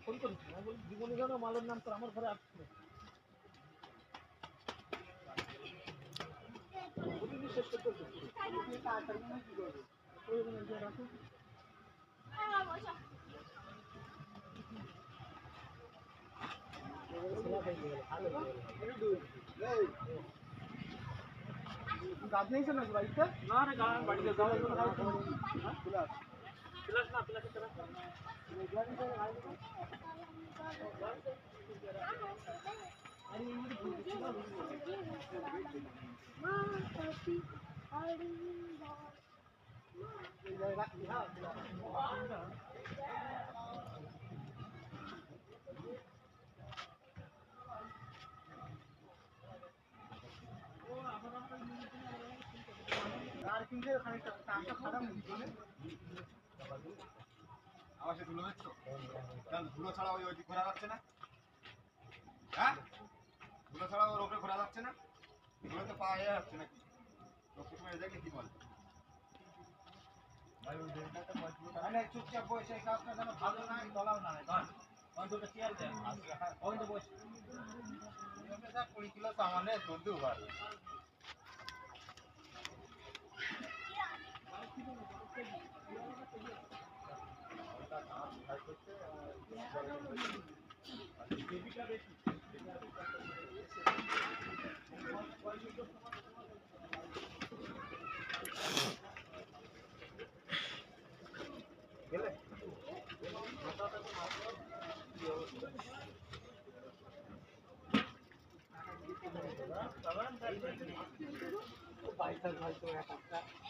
Phone করেছি জীবনী জানো মালের নাম তো আমার ঘরে আসছে গাছ নিয়েছে নাকি বাড়িতে? না রে গাছ বাড়িতে যাওয়ার জন্য প্লাস না প্লাস আর কিন্তু খানিকটা টাকা খারাপ আবার সে ধুলো দেখছো কেন ধুলো ছাড়া ওই ওই ঘোরা যাচ্ছে না হ্যাঁ ধুলো ছাড়া ওর ওপরে ঘোরা যাচ্ছে না ধুলো তো পাওয়া যাচ্ছে নাকি লোকের সময় দেখলে কি বলে চুপচাপ বসে এই কাজটা যেন ভালো না তলাও না অন্তত চেয়ার দেন অন্ত বসে 20 কিলো সামানে চলতেও পারে বাইক